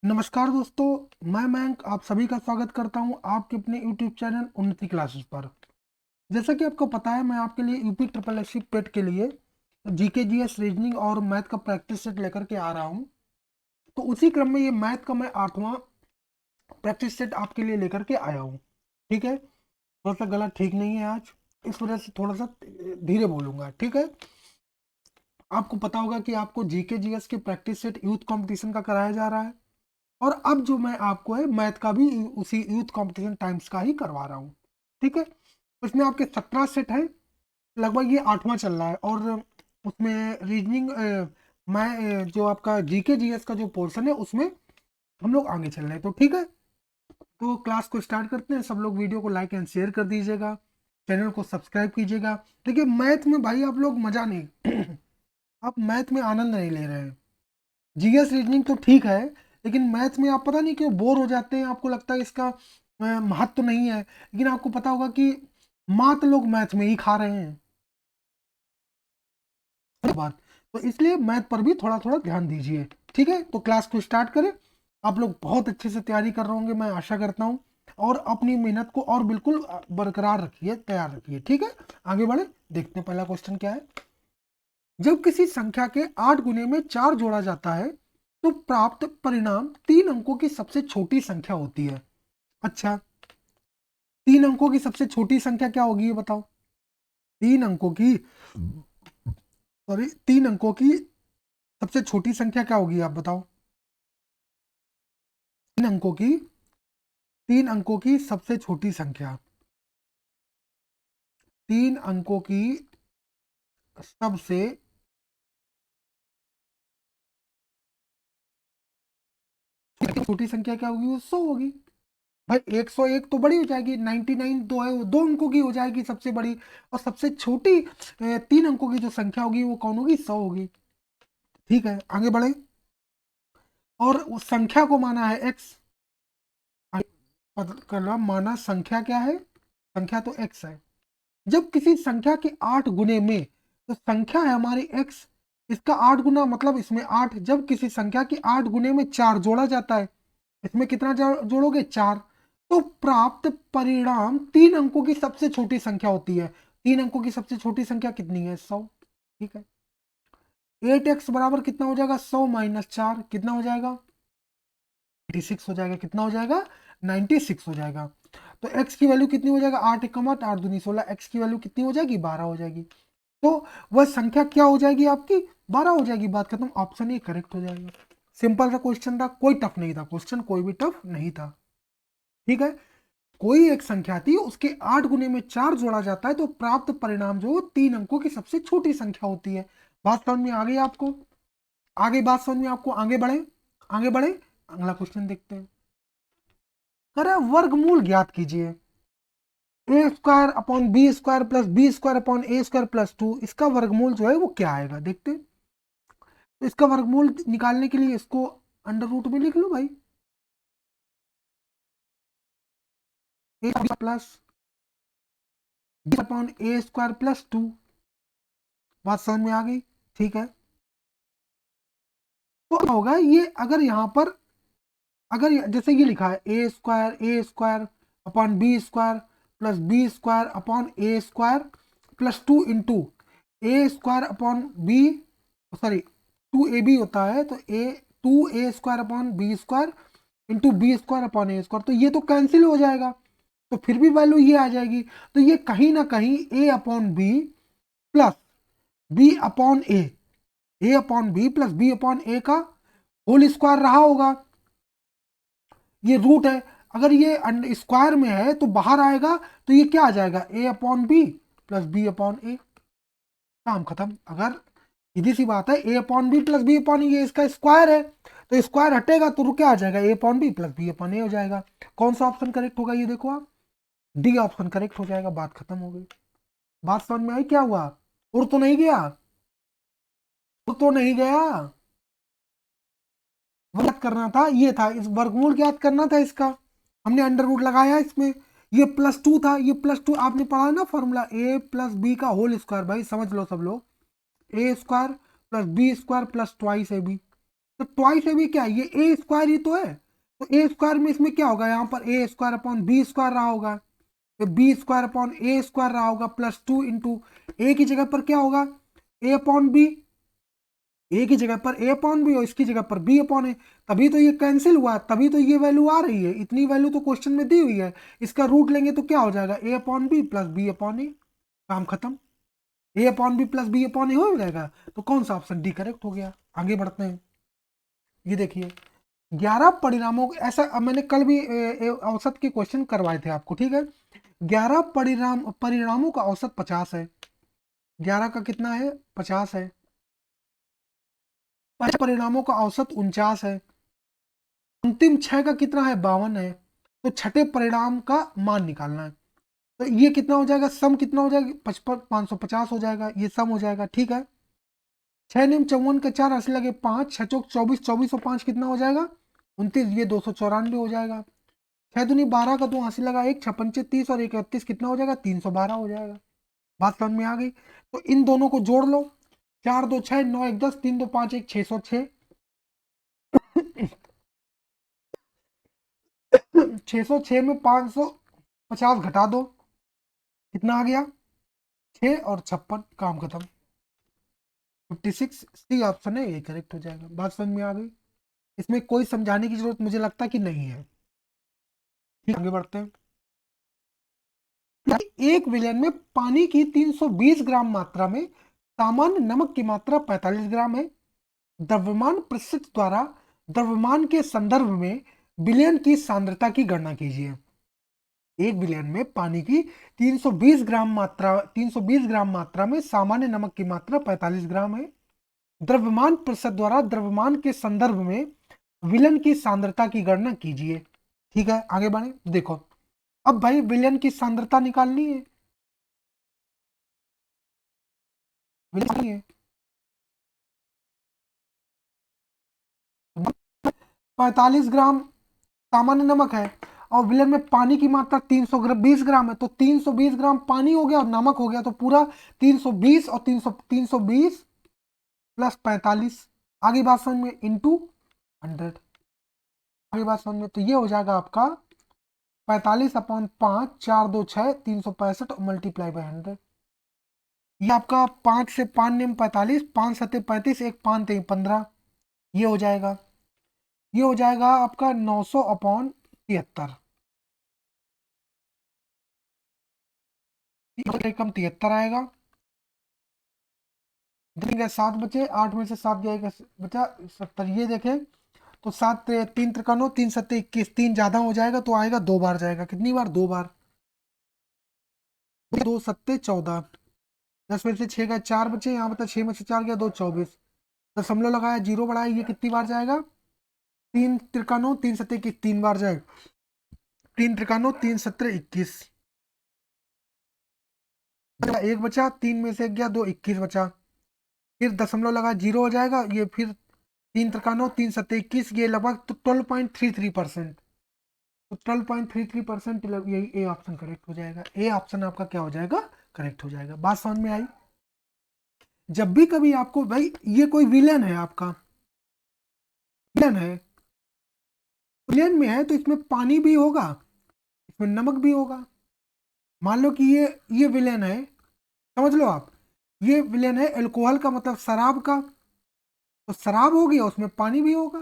नमस्कार दोस्तों, मैं मयंक आप सभी का स्वागत करता हूं आपके अपने YouTube चैनल उन्नति क्लासेस पर। जैसा कि आपको पता है, मैं आपके लिए यूपी ट्रिपल एससी पेट के लिए जीके जीएस रीजनिंग और मैथ का प्रैक्टिस सेट लेकर के आ रहा हूं। तो उसी क्रम में ये मैथ का मैं 8वां प्रैक्टिस सेट आपके लिए लेकर के आया हूँ। ठीक है, थोड़ा सा गला ठीक नहीं है आज, इस वजह से थोड़ा सा धीरे बोलूंगा। ठीक है, आपको पता होगा कि आपको जीके जीएस के प्रैक्टिस सेट यूथ कंपटीशन का कराया जा रहा है, और अब जो मैं आपको है मैथ का भी उसी यूथ कंपटीशन टाइम्स का ही करवा रहा हूँ। ठीक है, उसमें आपके 17 सेट है, लगभग ये 8वां चल रहा है, और उसमें रीजनिंग मैं जो आपका जीके जीएस का जो पोर्शन है उसमें हम लोग आगे चल रहे हैं। तो ठीक है, तो क्लास को स्टार्ट करते हैं। सब लोग वीडियो को लाइक एंड शेयर कर दीजिएगा, चैनल को सब्सक्राइब कीजिएगा। देखिए, मैथ में भाई आप लोग मजा नहीं आप मैथ में आनंद नहीं ले रहे हैं। जीएस रीजनिंग तो ठीक है, लेकिन मैथ में आप पता नहीं क्यों बोर हो जाते हैं। आपको लगता है इसका महत्व तो नहीं है, लेकिन आपको पता होगा कि मात लोग मैथ में ही खा रहे हैं बात। तो इसलिए मैथ पर भी थोड़ा थोड़ा ध्यान दीजिए। ठीक है, तो क्लास को स्टार्ट करें। आप लोग बहुत अच्छे से तैयारी कर रहे होंगे, मैं आशा करता हूँ, और अपनी मेहनत को और बिल्कुल बरकरार रखिए, तैयार रखिए। ठीक है, आगे बढ़े, देखते हैं पहला क्वेश्चन क्या है। जब किसी संख्या के 8 गुने में 4 जोड़ा जाता है तो प्राप्त परिणाम 3 अंकों की सबसे छोटी संख्या होती है। अच्छा, 3 अंकों की सबसे छोटी संख्या क्या होगी ये बताओ। 3 अंकों की, सॉरी, 3 अंकों की सबसे छोटी संख्या क्या होगी आप बताओ। 3 अंकों की, 3 अंकों की सबसे छोटी संख्या, 3 अंकों की सबसे छोटी संख्या क्या होगी, वो 100 होगी। भाई 101 तो बड़ी हो जाएगी, 99 तो है, वो 2 अंकों की हो जाएगी सबसे बड़ी, और सबसे छोटी 3 अंकों की जो संख्या होगी वो कौन होगी, 100 होगी। ठीक है, आगे बढ़े, और उस संख्या को माना है x। करना माना संख्या क्या है, संख्या तो x है। जब किसी संख्या के 8 गुने में, तो संख्या है हमारी x, इसका 8 गुना मतलब इसमें 8। जब किसी संख्या के 8 गुने में 4 जोड़ा जाता है, इसमें कितना जोड़ोगे, 4, तो प्राप्त परिणाम 3 अंकों की सबसे छोटी संख्या होती है। 3 अंकों की सबसे छोटी संख्या कितनी है, 100। ठीक है, 8x बराबर कितना हो जाएगा, 100 माइनस 4 कितना हो जाएगा, 96 हो जाएगा। कितना हो जाएगा, 96 हो जाएगा। तो x की वैल्यू कितनी हो जाएगा, 8 एकम 8, 8 दूनी 16, x की वैल्यू कितनी हो जाएगी, 12 हो जाएगी। तो वह संख्या क्या हो जाएगी आपकी, 12 हो जाएगी। बात खत्म, ऑप्शन ए करेक्ट हो जाएगा। सिंपल सा क्वेश्चन था, कोई टफ नहीं था क्वेश्चन, कोई भी टफ नहीं था। ठीक है, कोई एक संख्या थी, उसके 8 गुने में 4 जोड़ा जाता है तो प्राप्त परिणाम जो 3 अंकों की सबसे छोटी संख्या होती है। बात समझ में आ गई आपको, आगे बात समझ में आपको, आगे बढ़े, आगे बढ़े, अगला क्वेश्चन देखते हैं। अरे वर्गमूल ज्ञात कीजिए। A square upon B square plus B square upon A square plus 2, इसका वर्गमूल जो है वो क्या आएगा देखते हैं। तो इसका वर्गमूल निकालने के लिए इसको अंडर रूट में लिख लो भाई, ए plus B upon A square plus 2। बात समझ में आ गई, ठीक है। तो क्या होगा ये, अगर यहाँ पर, अगर जैसे ये लिखा है A square upon B square upon A square plus 2 into A square upon B, sorry 2ab होता है, तो A 2a square upon B square into B square upon A square, तो ये तो कैंसिल हो जाएगा, तो फिर भी वैल्यू ये आ जाएगी। तो ये कहीं ना कहीं A upon B plus B upon A upon B plus B upon A का होल स्क्वायर रहा होगा। ये रूट है, अगर ये स्क्वायर में है तो बाहर आएगा, तो ये क्या आ जाएगा, A upon B plus B upon A. काम खत्म। अगर सीधी सी बात है, A upon B plus B upon A इसका स्क्वायर है, तो स्क्वायर हटेगा तो क्या आ जाएगा, A upon B plus B upon A हो जाएगा। कौन सा ऑप्शन करेक्ट होगा ये देखो आप, डी ऑप्शन करेक्ट हो जाएगा। बात खत्म हो गई। बात समझ में आई, क्या हुआ, उड़ तो नहीं गया, उड़ तो नहीं गया। याद करना था, ये था, इस वर्गमूल याद करना था इसका, हमने अंडर रूट लगाया इसमें। ये प्लस 2 था, ये प्लस 2 आपने पढ़ा है ना फॉर्मूला, ए प्लस बी का होल स्क्वायर, भाई समझ लो सब लोग, A square plus B square plus twice A B. तो ट्वाइस ए बी क्या है, ये ए स्क्वायर ही तो है, तो ए स्क्वायर में इसमें क्या होगा, यहाँ पर ए स्क्वायर अपॉन बी स्क्वायर रहा होगा, तो B square upon A square रहा होगा, प्लस 2 इंटू ए की जगह पर क्या होगा, ए अपॉन बी, ए की जगह पर ए अपॉन बी और इसकी जगह पर बी अपॉन ए, तभी तो ये कैंसिल हुआ, तभी तो ये वैल्यू आ रही है, इतनी वैल्यू तो क्वेश्चन में दी हुई है, इसका रूट लेंगे तो क्या हो जाएगा, A upon B plus B upon A, काम खत्म, A upon B plus B upon A हो जाएगा, तो कौन सा ऑप्शन डी करेक्ट हो गया। आगे बढ़ते हैं, ये देखिए 11 परिणामों, ऐसा मैंने कल भी औसत के क्वेश्चन करवाए थे आपको, ठीक है, 11 परिणामों का औसत 50 है, 11 का कितना है 50 है, 5 परिणामों का औसत 49 है, अंतिम 6 का कितना है 52 है, तो छठे परिणाम का मान निकालना है, तो ये कितना हो जाएगा, सम कितना हो जाएगा 55 550 हो जाएगा, ये सम हो जाएगा, ठीक है, 6 नियम 54 का 4 80 लगे 5, 6 चौक 24, 24 और 5 कितना हो जाएगा 29, ये 294 हो जाएगा, 6 दूनी 12 का 2 80 लगा 1, 6 पंचे 30 और 1 31 कितना हो जाएगा 312 हो जाएगा। बात समझ में आ गई, तो इन दोनों को जोड़ लो, 4 2 6 9 1 10 3 2 5 1 606 606 में 550 घटा दो, कितना आ गया 6 और 56, काम खत्म, 56 सी ऑप्शन है, ये करेक्ट हो जाएगा। बात समझ में आ गई, इसमें कोई समझाने की जरूरत मुझे लगता कि नहीं है, ठीक, आगे बढ़ते हैं। एक विलयन में पानी की 320 ग्राम मात्रा में सामान्य नमक की मात्रा 45 ग्राम है, द्रव्यमान प्रतिशत द्वारा द्रव्यमान के संदर्भ में विलयन की सांद्रता की गणना कीजिए। एक विलयन में पानी की 320 ग्राम मात्रा में सामान्य नमक की मात्रा 45 ग्राम है, द्रव्यमान प्रतिशत द्वारा द्रव्यमान के संदर्भ में विलयन की सांद्रता की गणना कीजिए। ठीक है, आगे बढ़े, देखो अब भाई विलयन की सांद्रता निकालनी है, विलयन है 45 ग्राम सामान्य नमक है, और विलयन में पानी की मात्रा 320 ग्राम है, तो 320 ग्राम पानी हो गया और नमक हो गया, तो पूरा 320 और 320 प्लस 45, आगे बात समझ में, इंटू 100, आगे बात समझ में, तो ये हो जाएगा आपका 45 अपॉन 5, 4 2 6 365 मल्टीप्लाई बाय 100, ये आपका 5 से 5 नियम 45, 5 सत्ते 35, 1 5 3 15, ये हो जाएगा, ये हो जाएगा आपका 900 अपॉन 73, कम 73 आएगा, 7 बचे, 8 में से 7 जाएगा बचा 70, ये देखें तो 7 3 3 3 सत्ते 21, 3 ज्यादा हो जाएगा तो आएगा 2 बार जाएगा, कितनी बार 2 बार, 2 सत्ते 14, 10 में से 6 गए 4 बचे, यहाँ बता 6 में से 4 गया 2 24, दशमलव लगाया 0 बढ़ाया, ये कितनी बार जाएगा 3 3 3 सत्ते 21, 3 बार जाएगा, 3 3 3 सत्ते 21, एक बचा, 3 में से 1 गया 2 21 बचा, फिर दशमलव लगा 0 हो जाएगा, ये फिर 3 3 3 सत्ते 21, ये लगभग 12.33%, तो 12.33% यही ए ऑप्शन करेक्ट हो जाएगा, ए ऑप्शन आपका क्या हो जाएगा करेक्ट हो जाएगा। बात समझ में आई, जब भी कभी आपको भाई ये कोई विलेन है, आपका विलेन है, विलेन में है तो इसमें पानी भी होगा, इसमें नमक भी होगा, मान लो कि ये विलेन है, समझ लो आप, ये विलेन है अल्कोहल का मतलब शराब का, तो शराब होगी और उसमें पानी भी होगा,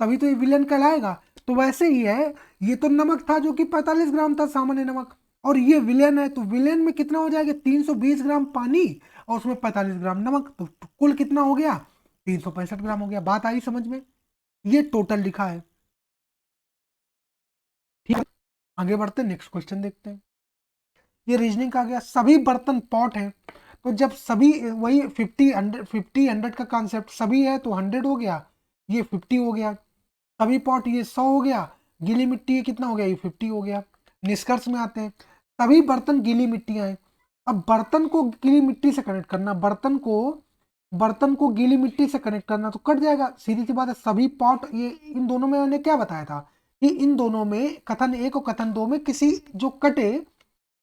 तभी तो ये विलेन कहलाएगा। तो वैसे ही है, ये तो नमक था जो कि 45 ग्राम था सामान्य नमक, और ये विलेन है, तो विलेन में कितना हो जाएगा 320 ग्राम पानी और उसमें 45 ग्राम नमक, तो कुल कितना हो गया 365 ग्राम हो गया। बात आई समझ में, ये टोटल लिखा है, ठीक है, आगे बढ़ते नेक्स्ट क्वेश्चन देखते हैं। ये रीजनिंग का गया, सभी बर्तन पॉट हैं, तो जब सभी वही 50 100 का कॉन्सेप्ट, सभी है तो 100 हो गया, ये 50 हो गया, सभी पॉट ये 100 हो गया, गीली मिट्टी ये कितना हो गया ये 50 हो गया। निष्कर्ष में आते हैं, सभी बर्तन गीली मिट्टियां हैं, अब बर्तन को गीली मिट्टी से कनेक्ट करना, बर्तन को गीली मिट्टी से कनेक्ट करना तो कट जाएगा, सीधी सी बात है, सभी पॉट, ये इन दोनों में मैंने क्या बताया था कि इन दोनों में कथन 1 और कथन 2 में किसी जो कटे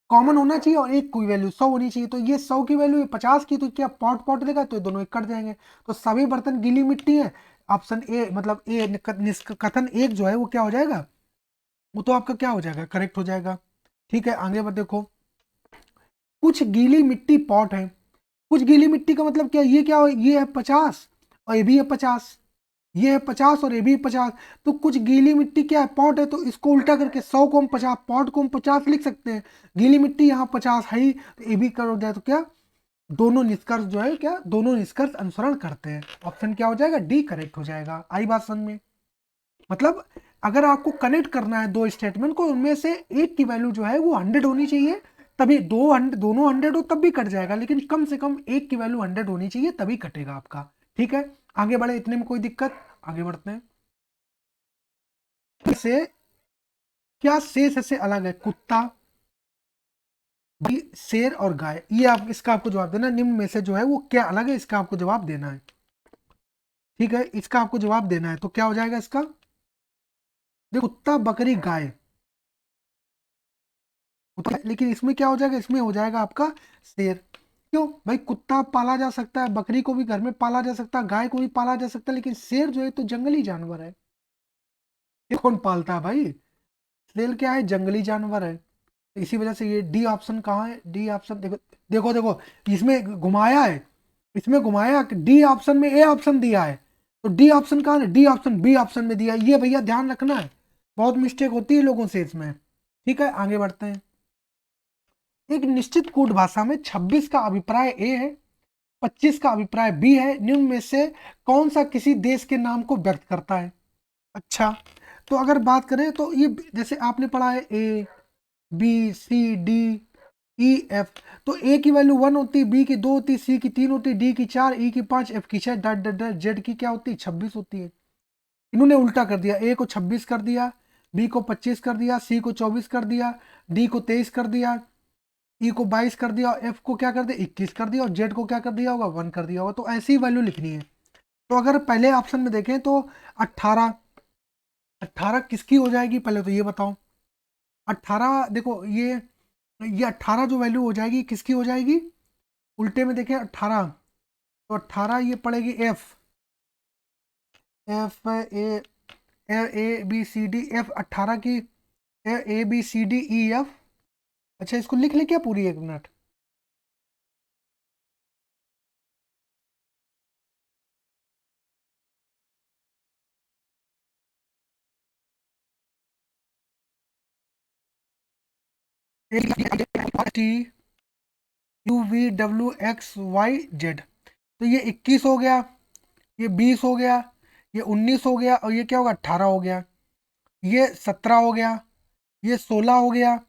कॉमन होना चाहिए और एक की वैल्यू 100 होनी चाहिए, तो ये 100 की वैल्यू 50 की, तो क्या पॉट पॉट देगा तो ये दोनों एक कट जाएंगे, तो सभी बर्तन गीली मिट्टी है, ऑप्शन ए मतलब ए कथन एक जो है वो क्या हो जाएगा, वो तो आपका क्या हो जाएगा, करेक्ट हो जाएगा। ठीक है, आगे बढ़ देखो। कुछ गीली मिट्टी पॉट है, कुछ गीली मिट्टी का मतलब क्या, ये क्या हो, ये है 50 और ये भी है 50, ये है 50 और ये भी 50, तो कुछ गीली मिट्टी क्या है, पॉट है, तो इसको उल्टा करके 100 को हम 50, पॉट को हम 50 लिख सकते हैं, गीली मिट्टी यहाँ 50 है ही, तो ये भी कर जाए, तो क्या दोनों निष्कर्ष जो है, क्या दोनों निष्कर्ष अनुसरण करते हैं, ऑप्शन क्या हो जाएगा, डी करेक्ट हो जाएगा। आई बात समझ में, मतलब अगर आपको कनेक्ट करना है दो स्टेटमेंट को, उनमें से एक की वैल्यू जो है वो 100 होनी चाहिए, तभी दोनों 100 हो तब भी कट जाएगा, लेकिन कम से कम एक की वैल्यू 100 होनी चाहिए तभी कटेगा आपका। ठीक है, आगे बढ़े, इतने में कोई दिक्कत, आगे बढ़ते हैं। से क्या शेष से अलग है, कुत्ता, शेर और गाय, ये आप इसका आपको जवाब देना, निम्न में से जो है वो क्या अलग है, इसका आपको जवाब देना है। ठीक है, इसका आपको जवाब देना है, तो क्या हो जाएगा इसका, देखो कुत्ता बकरी गाय, लेकिन इसमें क्या हो जाएगा, इसमें हो जाएगा आपका शेर। क्यों भाई, कुत्ता पाला जा सकता है, बकरी को भी घर में पाला जा सकता है, गाय को भी पाला जा सकता है, लेकिन शेर जो है तो जंगली जानवर है, ये कौन पालता है भाई, शेर क्या है, जंगली जानवर है। इसी वजह से ये डी ऑप्शन कहाँ है, डी ऑप्शन, देखो देखो देखो, इसमें घुमाया है, इसमें घुमाया, डी ऑप्शन में ए ऑप्शन दिया है, तो डी ऑप्शन कहाँ है, डी ऑप्शन बी ऑप्शन में दिया है, ये भैया ध्यान रखना है, बहुत मिस्टेक होती है लोगों से इसमें। ठीक है, आगे बढ़ते हैं। एक निश्चित कूट भाषा में 26 का अभिप्राय ए है, 25 का अभिप्राय बी है, निम्न में से कौन सा किसी देश के नाम को व्यक्त करता है। अच्छा, तो अगर बात करें तो ये जैसे आपने पढ़ा है A B C D E F, तो ए की वैल्यू 1 होती है, बी की 2 होती है, सी की 3 होती है, डी की 4, ई की 5, एफ की 6, डट डट डट, जेड की क्या होती है, 26 होती है। इन्होंने उल्टा कर दिया, ए को 26 कर दिया, बी को 25 कर दिया, सी को 24 कर दिया, डी को 23 कर दिया, ई को 22 कर दिया, एफ को क्या कर दिया, 21 कर दिया, और जेड को क्या कर दिया होगा, 1 कर दिया होगा, तो ऐसी ही वैल्यू लिखनी है। तो अगर पहले ऑप्शन में देखें तो 18, 18 किसकी हो जाएगी, पहले तो ये बताओ, 18 देखो ये 18 जो वैल्यू हो जाएगी किसकी हो जाएगी, उल्टे में देखें 18, तो 18 ये पड़ेगी F, F A A B C D F, 18 की A B C D E F. अच्छा, इसको लिख ले क्या पूरी, एक minute, T U V W X Y Z, तो ये 21 हो गया, ये 20 हो गया, ये 19 हो गया, और ये क्या होगा, 18 हो गया, ये 17 हो गया, ये 16 हो गया,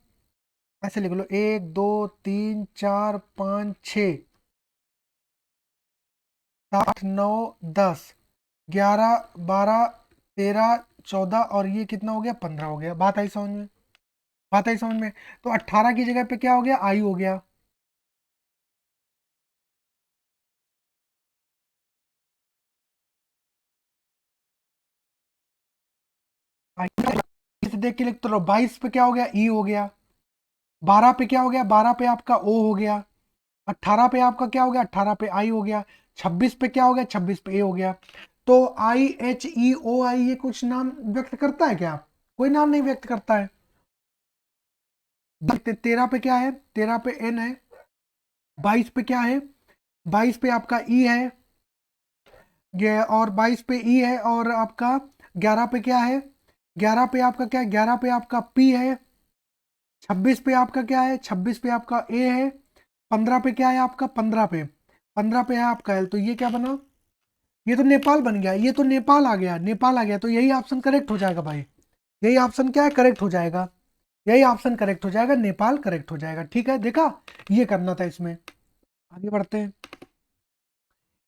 ऐसे लिख लो, 1 2 3 4 5 6 8 9 10 11 12 13 14, और ये कितना हो गया, 15 हो गया। बात आई समझ में, बात आई समझ में, तो 18 की जगह पे क्या हो गया, आई हो गया। इसे देख के लिख तो लो, 22 पे क्या हो गया, ई हो गया, 12 पे क्या हो गया, 12 पे आपका ओ हो गया, 18 पे आपका क्या हो गया, 18 पे आई हो गया, 26 पे क्या हो गया, 26 पे ए हो गया। तो आई एच ई ओ आई, ये कुछ नाम व्यक्त करता है क्या, कोई नाम नहीं व्यक्त करता है। 13 पे क्या है, 13 पे एन है, 22 पे क्या है, 22 पे आपका ई है, ये और 22 पे ई है, और आपका 11 पे क्या है, 11 पे आपका क्या है, 11 पे आपका पी है, 26 पे आपका क्या है, 26 पे आपका ए है, 15 पे क्या है आपका, 15 पे है आपका एल, तो ये क्या बना, ये तो नेपाल बन गया, ये तो नेपाल आ गया, नेपाल आ गया, तो यही ऑप्शन करेक्ट हो जाएगा भाई, यही ऑप्शन क्या है, करेक्ट हो जाएगा, यही ऑप्शन करेक्ट हो जाएगा, नेपाल करेक्ट हो जाएगा। ठीक है, देखा, ये करना था इसमें। आगे बढ़ते हैं।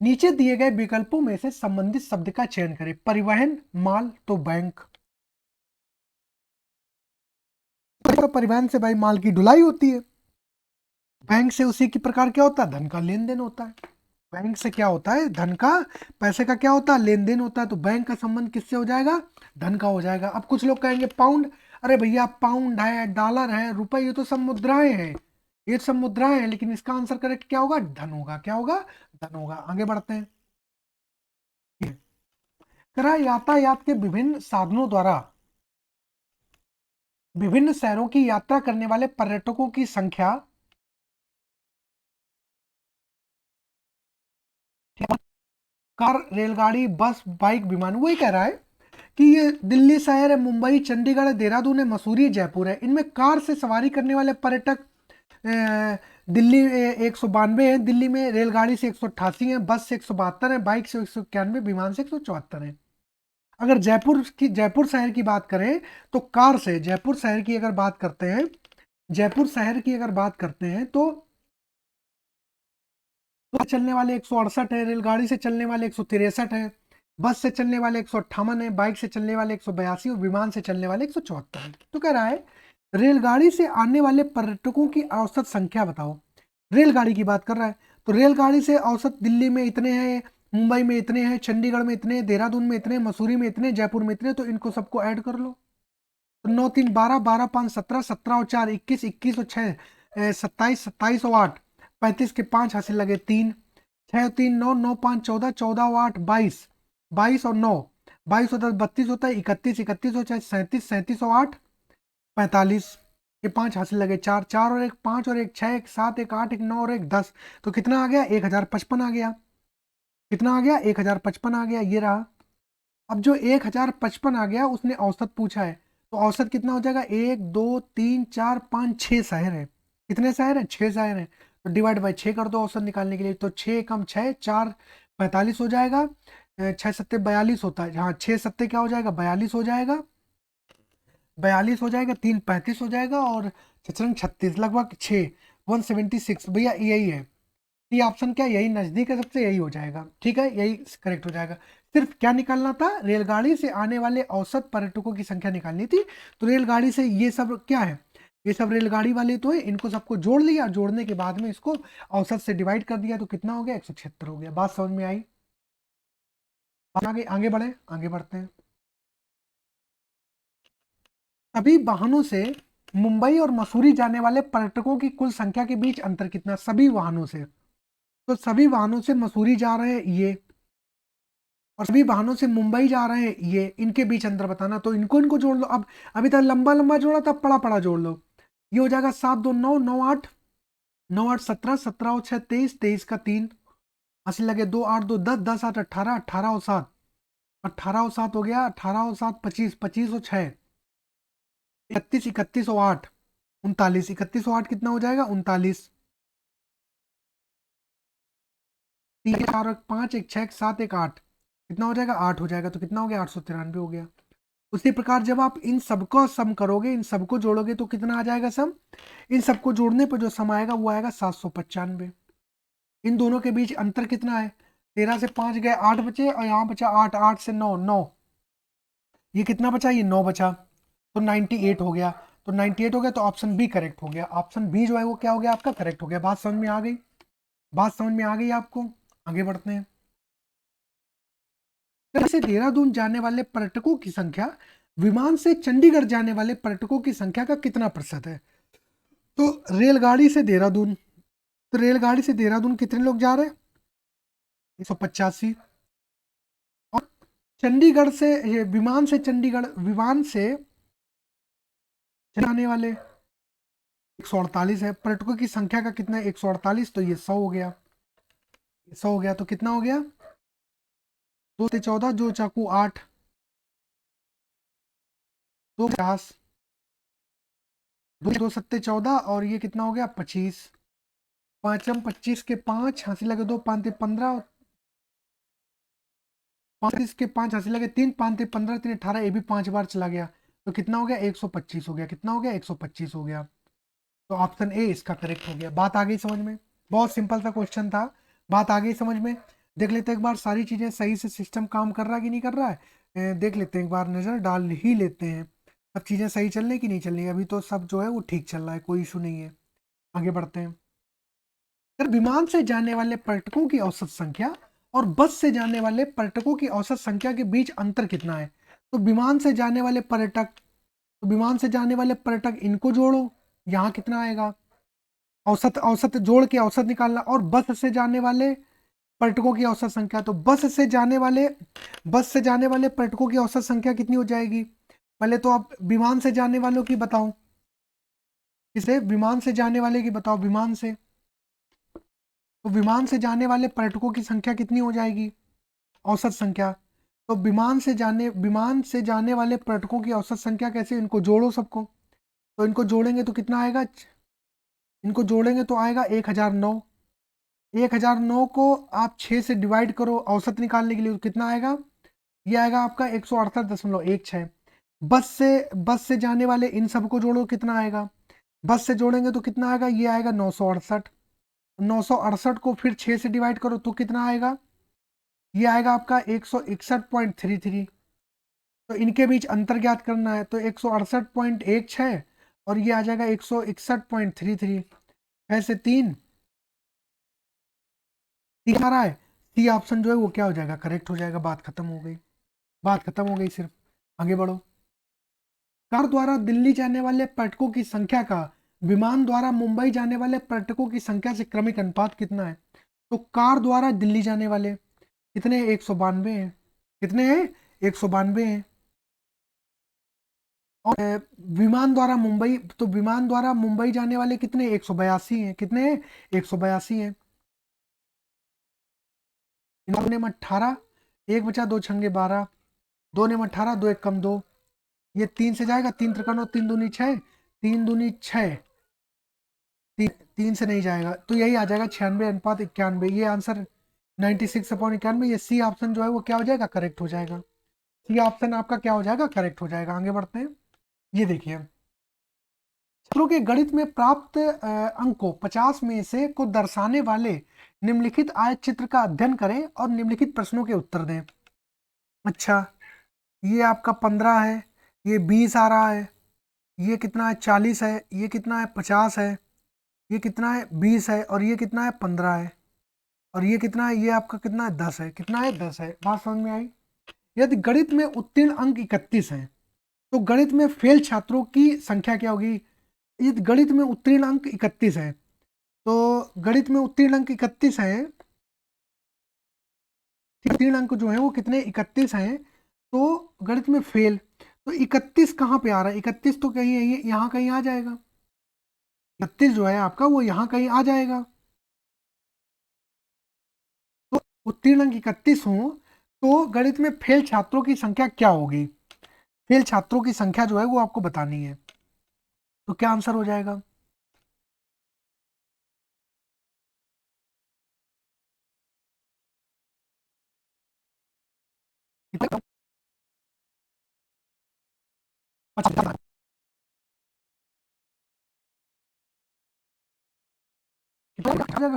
नीचे दिए गए विकल्पों में से संबंधित शब्द का चयन करें, परिवहन, माल, तो बैंक। परिवहन से भाई माल की ढुलाई होती है, बैंक से उसी की प्रकार क्या होता है, धन का लेन देन होता है, बैंक से क्या होता है, धन का, पैसे का क्या होता है, लेन देन होता है, तो बैंक का संबंध किससे हो जाएगा, धन का हो जाएगा। अब कुछ लोग कहेंगे पाउंड, अरे भैया पाउंड है, डॉलर है, रुपए, ये तो सब मुद्राएं हैं, ये सब मुद्राएं हैं, लेकिन इसका आंसर करेक्ट क्या होगा, धन होगा, क्या होगा, धन होगा। आगे बढ़ते हैं। तरह यातायात के विभिन्न साधनों द्वारा विभिन्न शहरों की यात्रा करने वाले पर्यटकों की संख्या कार, रेलगाड़ी, बस, बाइक, विमान, वही कह रहा है कि ये दिल्ली शहर है, मुंबई, चंडीगढ़ है, देहरादून है, मसूरी है, जयपुर है। इनमें कार से सवारी करने वाले पर्यटक दिल्ली 192 है, दिल्ली में रेलगाड़ी से 188 है, बस से 172 है, बाइक से 191, विमान से 174 है। अगर जयपुर शहर की बात करें तो कार से जयपुर शहर की अगर बात करते हैं, जयपुर शहर की अगर बात करते हैं तो चलने वाले 168 है, रेलगाड़ी से चलने वाले 163 है, बस से चलने वाले 158 है, बाइक से चलने वाले 182 और विमान से चलने वाले 174 है। तो कह रहा है रेलगाड़ी से आने वाले पर्यटकों की औसत संख्या बताओ। रेलगाड़ी की बात कर रहा है तो रेलगाड़ी से औसत दिल्ली में इतने हैं, मुंबई में इतने हैं, चंडीगढ़ में इतने, देहरादून में इतने, मसूरी में इतने, जयपुर में इतने, तो इनको सबको ऐड कर लो। तो 9 3 12, 12 5 17, 17 और 4 21, 21 और 6 27, 27 और 8 35 के 5 हासिल लगे 3, 6 और 3 9, 9 5 14, 14 और 8 22, 22 और 9, 22 और 10 32 होता है, 31, 31 और 4 37, 37 और 8 45 के 5 हासिल लगे 4, 4 और 1 5 और 1 6, 1 7, 1 8, 1 9 और 1 10। तो कितना आ गया? 1055 आ गया। कितना आ गया? 1055 आ गया, ये रहा। अब जो 1055 आ गया उसने औसत पूछा है, तो औसत कितना हो जाएगा? 1 2 3 4 5 6 शहर है। कितने शहर है? 6 शहर है। तो डिवाइड बाई 6 कर दो औसत निकालने के लिए। तो 6 कम 6 4 45 हो जाएगा। 6 सत्ते 42 होता है। हाँ, 6 सत्ते क्या हो जाएगा? 42 हो जाएगा। 42 हो जाएगा, 3 35 हो जाएगा और 36 लगभग 6 176। भैया यही है, ये ऑप्शन क्या, यही नजदीक है सबसे, यही हो जाएगा। ठीक है, यही करेक्ट हो जाएगा। सिर्फ क्या निकालना था? रेलगाड़ी से आने वाले औसत पर्यटकों की संख्या निकालनी थी। तो रेलगाड़ी से ये सब क्या है? ये सब रेलगाड़ी वाले तो है, इनको सबको जोड़ लिया, जोड़ने के बाद में इसको औसत से डिवाइड कर दिया, तो कितना हो गया? 176 हो गया। बात समझ में आई? आगे आगे बढ़े, आगे बढ़ते हैं। सभी वाहनों से मुंबई और मसूरी जाने वाले पर्यटकों की कुल संख्या के बीच अंतर कितना? सभी वाहनों से, तो सभी वाहनों से मसूरी जा रहे हैं ये, और सभी वाहनों से मुंबई जा रहे हैं ये, इनके बीच अंतर बताना। तो इनको इनको जोड़ लो। अब अभी तक लंबा लंबा जोड़ा था, पड़ा पड़ा जोड़ लो। ये हो जाएगा 7 2 9 9 8 9 8 17, 17 और 6 23, 23 का 3 अस्सी लगे 2 8 2 10, 10 8 18, 18 और 7, 18 और 7 हो गया, 18 और 7 25, 25 और 6 31, 31 और 8 39, 31 और 8 कितना हो जाएगा? 39, 3 4 और 5 1 6 7 1 8 कितना हो जाएगा? 8 हो जाएगा। तो कितना हो गया? 893 हो गया। उसी प्रकार जब आप इन सबको सम करोगे, इन सबको जोड़ोगे, तो कितना आ जाएगा सम? इन सबको जोड़ने पर जो सम आएगा वो आएगा 795। इन दोनों के बीच अंतर कितना है? 13 से 5 गए 8 बचे, और यहाँ बचा 8, 8 से 9 9, ये कितना बचा? ये 9 बचा। तो 98 हो गया। तो 98 हो गया, तो ऑप्शन बी करेक्ट हो गया। ऑप्शन बी जो है वो क्या हो गया आपका? करेक्ट हो गया। बात समझ में आ गई? बात समझ में आ गई आपको? आगे बढ़ते हैं। से देहरादून जाने वाले पर्यटकों की संख्या विमान से चंडीगढ़ जाने वाले पर्यटकों की संख्या का कितना प्रतिशत है? तो रेलगाड़ी से देहरादून, तो रेलगाड़ी से देहरादून कितने लोग जा रहे हैं? 185। और चंडीगढ़ से, ये विमान से चंडीगढ़, विमान से जाने वाले 148 है। पर्यटकों की संख्या का कितना है? 148। तो ये 100 हो गया, 100 हो गया। तो कितना हो गया? 2 से 14, जो चाकू 8, 2 50, 2 सत्ते 14, और ये कितना हो गया? 25। पांचम 25 के 5 हासिल लगे 2, 5 15, 35 के 5 हासिल लगे 3, 5 15, 3 18, ये भी 5 बार चला गया। तो कितना हो गया? 125 हो गया। कितना हो गया? 125 हो गया। तो ऑप्शन ए इसका करेक्ट हो गया। बात आ गई समझ में? बहुत सिंपल सा क्वेश्चन था। बात आ गई समझ में? देख लेते हैं एक बार सारी चीजें सही से सिस्टम काम कर रहा है कि नहीं कर रहा है। देख लेते हैं, एक बार नजर डाल ही लेते हैं। सब चीजें सही चल रही कि नहीं चल रही? अभी तो सब जो है वो ठीक चल रहा है, कोई इशू नहीं है। आगे बढ़ते हैं। अगर विमान से जाने वाले पर्यटकों की औसत संख्या और बस से जाने वाले पर्यटकों की औसत संख्या के बीच अंतर कितना है? तो विमान से जाने वाले पर्यटक, तो विमान से जाने वाले पर्यटक इनको जोड़ो, यहाँ कितना आएगा? औसत औसत जोड़ के औसत निकालना। और बस से जाने वाले पर्यटकों की औसत संख्या। तो बस से जाने वाले पर्यटकों की औसत संख्या कितनी हो जाएगी? पहले तो आप विमान से जाने वालों की बताओ, इसे विमान से जाने वाले की बताओ, विमान से। तो विमान से जाने वाले पर्यटकों की संख्या कितनी हो जाएगी? औसत संख्या। तो विमान से जाने वाले पर्यटकों की औसत संख्या कैसे? इनको जोड़ो सबको। तो इनको जोड़ेंगे तो कितना आएगा? इनको जोड़ेंगे तो आएगा 1009। 1009 को आप 6 से डिवाइड करो औसत निकालने के लिए, तो कितना आएगा? ये आएगा आपका 168.16। बस से जाने वाले इन सबको जोड़ो, कितना आएगा? बस से जोड़ेंगे तो कितना आएगा? ये आएगा 968। 968 को फिर 6 से डिवाइड करो तो कितना आएगा? ये आएगा आपका 161.33। तो इनके बीच अंतर ज्ञात करना है, तो 168.16 और ये आ जाएगा 161.33। 6 से 3 आ रहा है। सी ऑप्शन जो है वो क्या हो जाएगा? करेक्ट हो जाएगा। बात खत्म हो गई, बात खत्म हो गई। सिर्फ आगे बढ़ो। कार द्वारा दिल्ली जाने वाले पर्यटकों की संख्या का विमान द्वारा मुंबई जाने वाले पर्यटकों की संख्या से क्रमिक अनुपात कितना है? तो कार द्वारा दिल्ली जाने वाले कितने? 192 हैं। कितने हैं? 192 हैं। और विमान द्वारा मुंबई, तो विमान द्वारा मुंबई जाने वाले कितने? 182 हैं। कितने हैं? 182 हैं। इन्होंने में 18, एक बचा, दो छंगे 12, दो ने 18, दो एक कम 2, ये 3 से जाएगा, 3 त्रिकोण 3 दूनी 6, 3 दूनी 6, 3 से नहीं जाएगा, तो यही आ जाएगा 96:91। ये आंसर 96/91। ये सी ऑप्शन जो है वो क्या हो जाएगा? करेक्ट हो जाएगा। सी ऑप्शन आपका क्या हो जाएगा? करेक्ट हो जाएगा। आगे बढ़ते हैं। ये देखिए, छात्रों के गणित में प्राप्त अंकों 50 में से को दर्शाने वाले निम्नलिखित आयत चित्र का अध्ययन करें और निम्नलिखित प्रश्नों के उत्तर दें। अच्छा, ये आपका 15 है, ये 20 आ रहा है, ये कितना है? 40 है, ये कितना है? 50 है, ये कितना है? 20 है, और ये कितना है? 15 है, और ये कितना है? ये आपका कितना है? 10 है। कितना है? 10 है। बात समझ में आई? यदि गणित में उत्तीर्ण अंक 31 है, तो गणित में फेल छात्रों की संख्या क्या होगी? यदि गणित में उत्तीर्ण अंक 31 है, तो गणित में उत्तीर्ण अंक 31 है, उत्तीर्ण अंक जो है वो कितने? 31 हैं। तो गणित में फेल, तो 31 कहाँ पे आ रहा है? 31 तो कहीं है, यहाँ कहीं आ जाएगा। 31 जो है आपका वो यहाँ कहीं आ जाएगा। तो उत्तीर्ण अंक 31 हो, तो गणित में फेल छात्रों की संख्या क्या होगी? फेल छात्रों की संख्या जो है वो आपको बतानी है। तो क्या आंसर हो जाएगा? अच्छा,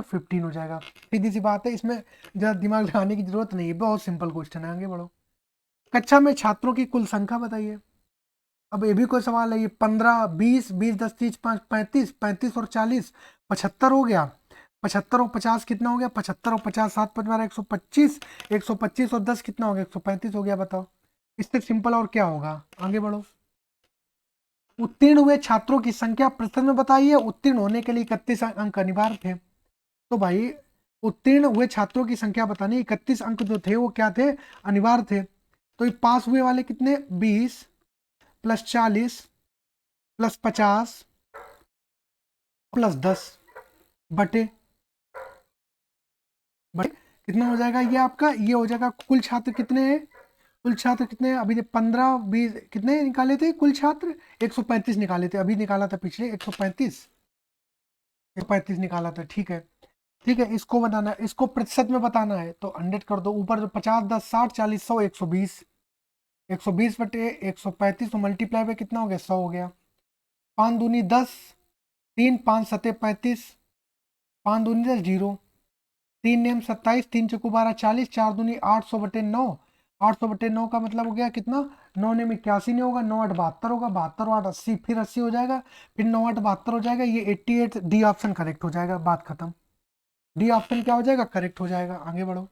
15 हो जाएगा। सीधी सी बात है, इसमें ज़्यादा दिमाग लगाने की जरूरत नहीं है, बहुत सिंपल क्वेश्चन है। आगे बढ़ो। कक्षा में छात्रों की कुल संख्या बताइए। अब ये भी कोई सवाल है? ये 15, 20, 20, 10, 30, 5, 35, 35 और 40, 75 हो गया। 75 और 50 कितना हो गया? 75 और 50, 7 5 12, 125, 125 और 10 कितना हो गया? 135 हो गया। बताओ, इससे सिंपल और क्या होगा? आगे बढ़ो। उत्तीर्ण हुए छात्रों की संख्या प्रश्न में बताइए। उत्तीर्ण होने के लिए 31 अंक अनिवार्य थे। तो भाई, उत्तीर्ण हुए छात्रों की संख्या बतानी, 31 अंक जो थे वो क्या थे? अनिवार्य थे। तो ये पास हुए वाले कितने? 20 प्लस 40 प्लस 50 प्लस 10 बटे बटे कितना हो जाएगा? ये आपका ये हो जाएगा। कुल छात्र कितने हैं? कुल छात्र कितने हैं? अभी 15 20 कितने निकाले थे कुल छात्र? 135 निकाले थे, अभी निकाला था पिछले 135, 135 निकाला था। ठीक है, ठीक है। इसको बनाना है, इसको प्रतिशत में बताना है, तो 100 कर दो ऊपर। जो 50 10 60 40 100 120, 120 बटे 135 तो मल्टीप्लाई पे कितना हो गया? 100 हो गया। 5 दूनी 10, 3 5 सते 35, 5 दूनी 10 जीरो, 3 नेम 27, 3 चौको 12 40, 4 दूनी 800 बटे 9। 800 बटे 9 का मतलब हो गया कितना? 9 नेम 81 नहीं होगा, 9 8 72 होगा, 72 8 80, फिर 80 हो जाएगा, फिर 9 8 72 हो जाएगा, ये 88। डी ऑप्शन करेक्ट हो जाएगा। बात खत्म। डी ऑप्शन क्या हो जाएगा? करेक्ट हो जाएगा। आगे बढ़ो।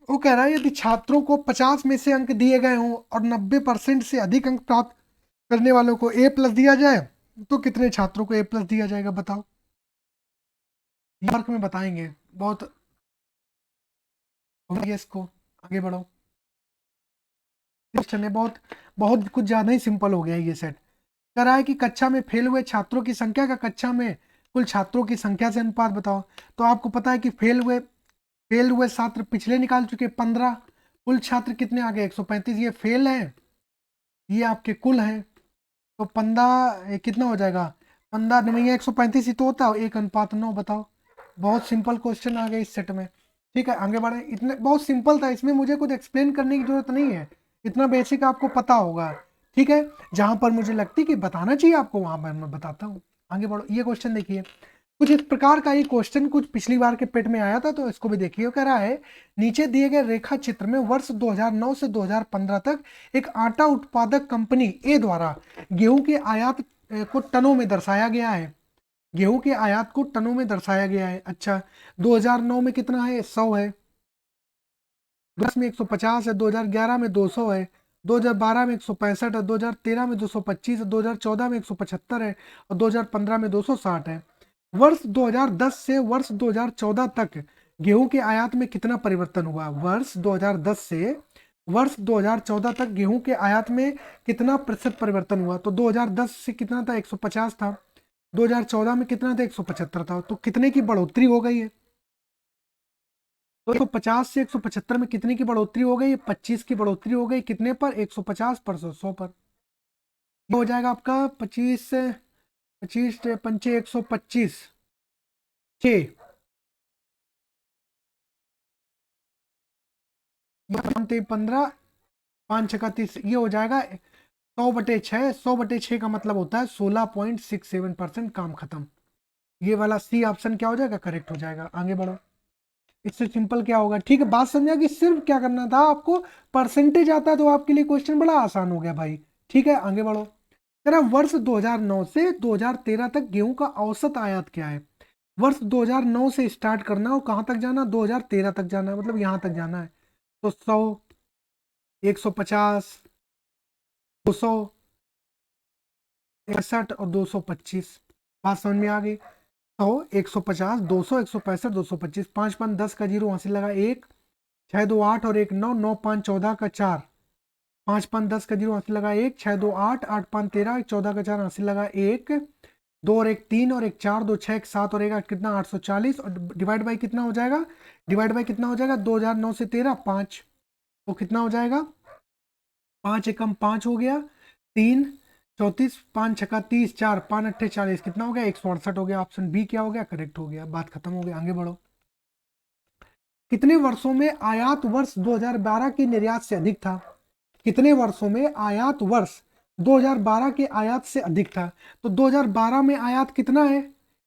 वो कह रहा है यदि छात्रों को 50 में से अंक दिए गए हों और 90% से अधिक अंक प्राप्त करने वालों को ए प्लस दिया जाए, तो कितने छात्रों को ए प्लस दिया जाएगा? बताओ। ये वर्क में बताएंगे, बहुत हो गया इसको, आगे बढ़ो। क्वेश्चन है बहुत बहुत कुछ ज्यादा ही सिंपल हो गया ये सेट। कह रहा है कि कक्षा में फेल हुए छात्रों की संख्या का कक्षा में कुल छात्रों की संख्या से अनुपात बताओ। तो आपको पता है कि फेल हुए छात्र पिछले निकाल चुके 15, कुल छात्र कितने आ गए 135, ये फेल है, ये आपके कुल हैं। तो 15 कितना हो जाएगा, 15 नहीं 135 ही तो होता है, 1:9 बताओ। बहुत सिंपल क्वेश्चन आ गया इस सेट में। ठीक है आगे बढ़े, इतने बहुत सिंपल था, इसमें मुझे कुछ एक्सप्लेन करने की जरूरत नहीं है, इतना बेसिक आपको पता होगा। ठीक है, जहां पर मुझे लगती है कि बताना चाहिए आपको वहां पर मैं बताता हूँ। आगे बढ़ो, ये क्वेश्चन देखिए, कुछ इस प्रकार का ये क्वेश्चन कुछ पिछली बार के पेट में आया था, तो इसको भी देखिए। वो कह रहा है नीचे दिए गए रेखा चित्र में वर्ष 2009 से 2015 तक एक आटा उत्पादक कंपनी ए द्वारा गेहूं के आयात को टनों में दर्शाया गया है। गेहूं के आयात को टनों में दर्शाया गया है। अच्छा, 2009 में कितना है, 100 है, 10 में 150 है, 2011 में 200 है, 2012 में 165 है, 2013 में 225 है, 2014 में 175 है और 2015 में 260 है। वर्ष 2010 से वर्ष 2014 तक गेहूं के आयात में कितना परिवर्तन हुआ। वर्ष 2010 से वर्ष 2014 तक गेहूं के आयात में कितना प्रतिशत परिवर्तन हुआ। तो 2010 से कितना था, 150 था, 2014 में कितना था, 175 था, तो कितने की बढ़ोतरी हो गई है। तो 150 से 175 में कितने की बढ़ोतरी हो गई, 25 की बढ़ोतरी हो गई, कितने पर, 150 पर 100 पर। ये हो जाएगा आपका 25 से 25 पंचे 125 6 15 5 छक्का 30, ये हो जाएगा 100/6। 100/6 का मतलब होता है 16.67% काम खत्म। ये वाला सी ऑप्शन क्या हो जाएगा, करेक्ट हो जाएगा। आगे बढ़ो, इससे सिंपल क्या होगा। ठीक है, बात समझा कि सिर्फ क्या करना था आपको, परसेंटेज आता है तो आपके लिए क्वेश्चन बड़ा आसान हो गया भाई। ठीक है आगे बढ़ो, तेरा वर्ष 2009 से 2013 तक गेहूं का औसत आयात क्या है। वर्ष 2009 से स्टार्ट करना और कहां तक जाना, 2013 तक जाना है, मतलब यहां तक जाना है। तो 100, 150, 200, 61 और 225, बात समझ में आ गई। 100, 150, 200, 165, 225, 5 5 10 का जीरो वहां से लगा 1, 6 2 8 और 1 9, 9 5 14 का 4, 5 5 10 का जीरो वहां से लगा 1, 6 2 8, 8 5 13, 14 का 4 वहां से लगा 1, 2 और 1 3 और 1 4, 2 6 1 7 और 1 8 कितना, 840 और डिवाइड बाई कितना हो जाएगा, डिवाइड बाई कितना हो जाएगा, 2009 से 13 5, तो कितना हो जाएगा, 5 एकम 5 हो गया, 3 34, 5 छक्का 30, 4 5 अट्ठे 40, कितना हो गया, 168 हो गया। ऑप्शन बी क्या हो गया, करेक्ट हो गया, बात खत्म हो गई। आगे बढ़ो, कितने वर्षों में आयात वर्ष 2012 के निर्यात से अधिक था। कितने वर्षों में आयात वर्ष 2012 के आयात से अधिक था। तो 2012 में आयात कितना है,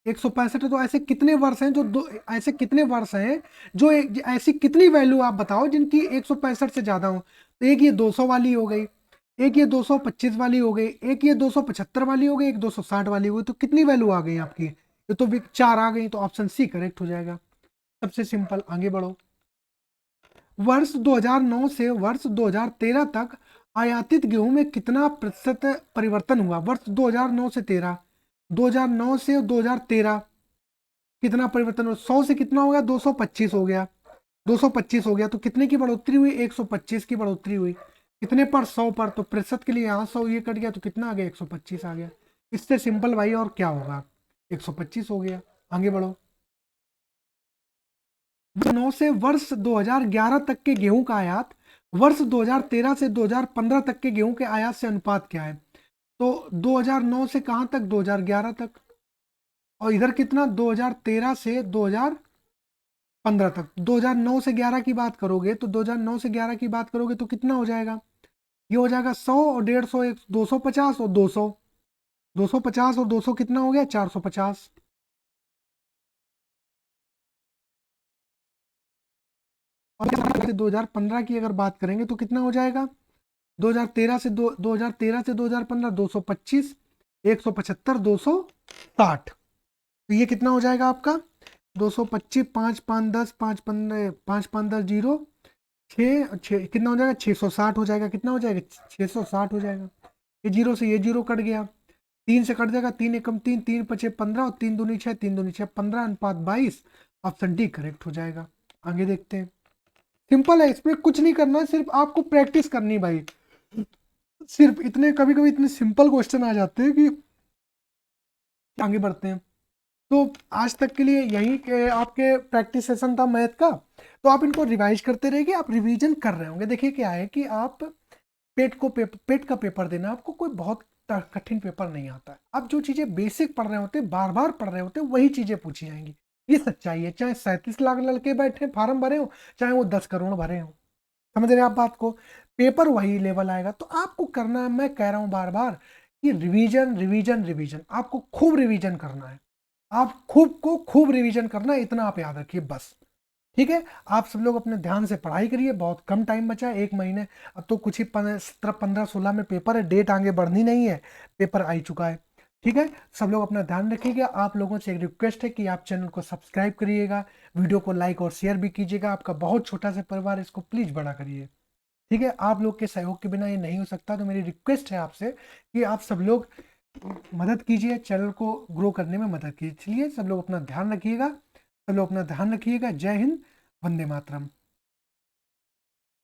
165 है। तो ऐसे कितने वर्ष हैं जो ऐसे कितने वर्ष हैं जो ऐसी कितनी वैल्यू आप बताओ जिनकी 165 से ज्यादा हो। तो एक ये 200 वाली हो गई, एक ये 225 वाली हो गई, एक ये 275 वाली हो गई, एक 260 वाली हो गई। तो कितनी वैल्यू आ गई आपकी, ये तो भी 4 आ गई। तो ऑप्शन सी करेक्ट हो जाएगा, सबसे सिंपल। आगे बढ़ो, वर्ष 2009 से वर्ष 2013 तक आयातित गेहूं में कितना प्रतिशत परिवर्तन हुआ। वर्ष 2009 से 13, 2009 से 2013 कितना परिवर्तन हुआ, 100 से कितना हो गया, 225 हो गया, 225 हो गया। तो कितने की बढ़ोतरी हुई, 125 की बढ़ोतरी हुई, कितने पर, 100 पर। तो प्रतिशत के लिए यहाँ 100 ये कट गया, तो कितना आ गया, 125 आ गया। इससे सिंपल भाई और क्या होगा, 125 हो गया। आगे बढ़ो, 9 से वर्ष 2011 तक के गेहूं का आयात वर्ष 2013 से 2015 तक के गेहूं के आयात से अनुपात क्या है। तो 2009 से कहां तक, 2011 तक, और इधर कितना, 2013 से 2015 तक। 2009 से 11 की बात करोगे तो 2009 से 11 की बात करोगे तो कितना हो जाएगा, ये हो जाएगा 100 और 150, 250 और 200, 250 और 200 कितना हो गया, 450। और 2015 की अगर बात करेंगे तो कितना हो जाएगा, 2013 से 2013 से 2015, 225, 175, 260। तो ये कितना हो जाएगा आपका, 225, 5 5 10, 5 15, 5 5 10 जीरो, 6 6 कितना हो जाएगा, 660 हो जाएगा। कितना हो जाएगा, 660 हो जाएगा। ये जीरो से ये जीरो कट गया, 3 से कट जाएगा, 3 एकम 3, 3 पचे 15 और 3 दूनी 6, 3 दूनी 6 15, अनुपात 22। ऑप्शन डी करेक्ट हो जाएगा। आगे देखते हैं। सिंपल है, इसमें कुछ नहीं करना है, सिर्फ आपको प्रैक्टिस करनी है भाई। सिर्फ इतने, कभी कभी इतने सिंपल क्वेश्चन आ जाते हैं कि आगे बढ़ते हैं। तो आज तक के लिए यही के आपके प्रैक्टिस सेशन था मैथ का। तो आप इनको रिवाइज करते रहिए, आप रिवीजन कर रहे होंगे। देखिए क्या है कि आप पेट का पेपर देना, आपको कोई बहुत कठिन पेपर नहीं आता है। आप जो चीज़ें बेसिक पढ़ रहे होते हैं, बार बार पढ़ रहे होते हैं, वही चीज़ें पूछी जाएंगी। ये सच्चाई है, चाहे 37 लाख लड़के बैठे फार्म भरे हो, चाहे वो 10 करोड़ भरे हो। समझ रहे हैं आप बात को? पेपर वही लेवल आएगा। तो आपको करना है, मैं कह रहा हूँ बार बार कि रिवीजन रिवीजन रिवीजन, आपको खूब रिवीजन करना है। आप खूब रिवीजन करना है, इतना आप याद रखिए बस। ठीक है, आप सब लोग अपने ध्यान से पढ़ाई करिए। बहुत कम टाइम बचा है, 1 महीने। अब तो कुछ ही 17, 15, 16 में पेपर है, डेट आगे बढ़नी नहीं है, पेपर आ ही चुका है। ठीक है, सब लोग अपना ध्यान रखिएगा। आप लोगों से एक रिक्वेस्ट है कि आप चैनल को सब्सक्राइब करिएगा, वीडियो को लाइक और शेयर भी कीजिएगा। आपका बहुत छोटा सा परिवार, इसको प्लीज़ बड़ा करिए। ठीक है, आप लोग के सहयोग के बिना ये नहीं हो सकता। तो मेरी रिक्वेस्ट है आपसे कि आप सब लोग मदद कीजिए, चैनल को ग्रो करने में मदद कीजिए। सब लोग अपना ध्यान रखिएगा, सब लोग अपना ध्यान रखिएगा। जय हिंद, वंदे मातरम।